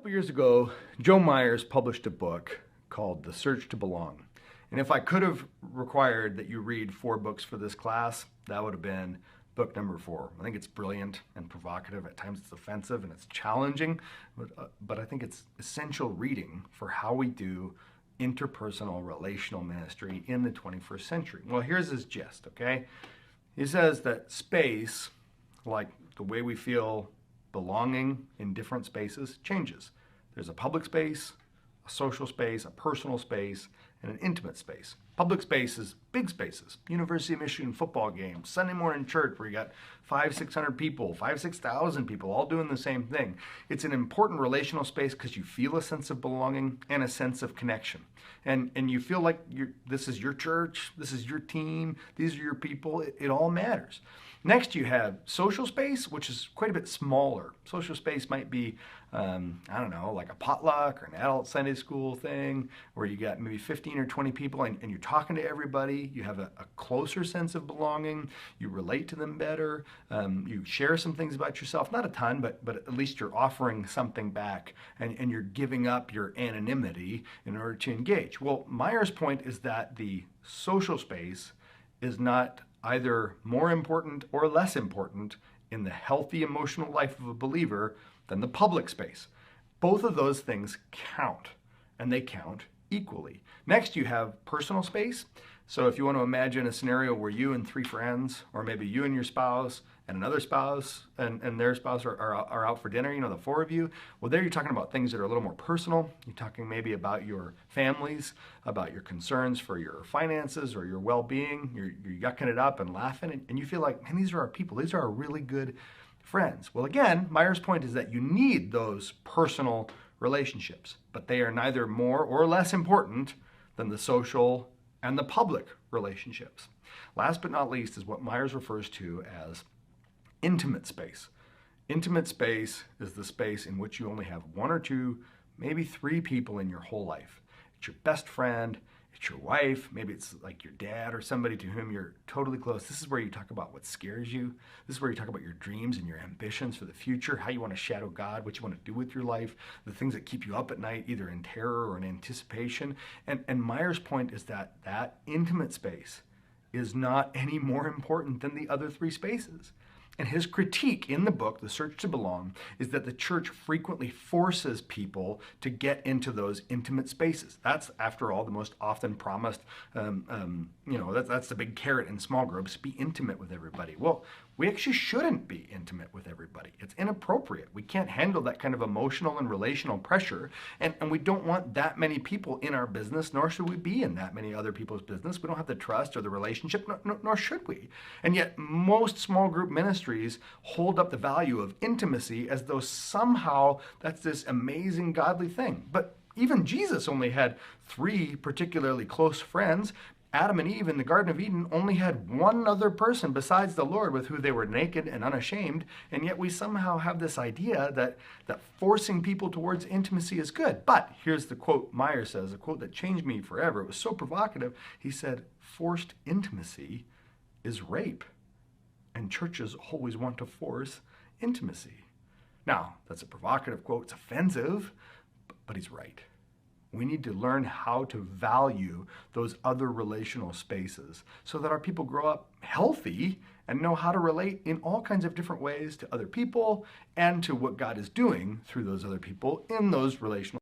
couple years ago, Joe Myers published a book called The Search to Belong. And if I could have required that you read 4 books for this class, that would have been book number 4. I think it's brilliant and provocative. At times it's offensive and it's challenging, but I think it's essential reading for how we do interpersonal relational ministry in the 21st century. Well, here's his gist, okay? He says that space, like the way we feel belonging in different spaces, changes. There's a public space, a social space, a personal space, and an intimate space. Public space is big spaces. University of Michigan football games, Sunday morning church where you got 500-600 people, 6,000 people all doing the same thing. It's an important relational space because you feel a sense of belonging and a sense of connection. And you feel like this is your church, this is your team, these are your people, it all matters. Next you have social space, which is quite a bit smaller. Social space might be, I don't know, like a potluck or an adult Sunday school thing where you got maybe 15 or 20 people and you're talking to everybody. You have a closer sense of belonging. You relate to them better. You share some things about yourself, not a ton, but at least you're offering something back and you're giving up your anonymity in order to engage. Well, Myers' point is that the social space is not either more important or less important in the healthy emotional life of a believer than the public space. Both of those things count, and they count equally. Next, you have personal space. So if you want to imagine a scenario where you and 3 friends, or maybe you and your spouse and another spouse and their spouse are out for dinner, the 4 of you, well, there you're talking about things that are a little more personal. You're talking maybe about your families, about your concerns for your finances or your well-being. You're yucking it up and laughing, and you feel like, man, these are our people. These are our really good friends. Well, again, Myers' point is that you need those personal relationships, but they are neither more or less important than the social and the public relationships. Last but not least is what Myers refers to as intimate space. Intimate space is the space in which you only have 1 or 2, maybe 3 people in your whole life. It's your best friend, it's your wife, maybe it's like your dad or somebody to whom you're totally close. This is where you talk about what scares you. This is where you talk about your dreams and your ambitions for the future, how you want to shadow God, what you want to do with your life, the things that keep you up at night, either in terror or in anticipation. And Myers' point is that that intimate space is not any more important than the other 3 spaces. And his critique in the book, The Search to Belong, is that the church frequently forces people to get into those intimate spaces. That's, after all, the most often promised, that's the big carrot in small groups, be intimate with everybody. Well, we actually shouldn't be intimate with everybody. It's inappropriate. We can't handle that kind of emotional and relational pressure, and we don't want that many people in our business, nor should we be in that many other people's business. We don't have the trust or the relationship, nor should we. And yet, most small group ministries hold up the value of intimacy as though somehow that's this amazing godly thing. But even Jesus only had 3 particularly close friends. Adam and Eve in the Garden of Eden only had 1 other person besides the Lord with who they were naked and unashamed, and yet we somehow have this idea that forcing people towards intimacy is good. But here's the quote Myers says, a quote that changed me forever. It was so provocative. He said, "Forced intimacy is rape, and churches always want to force intimacy." Now, that's a provocative quote. It's offensive, but he's right. We need to learn how to value those other relational spaces so that our people grow up healthy and know how to relate in all kinds of different ways to other people and to what God is doing through those other people in those relational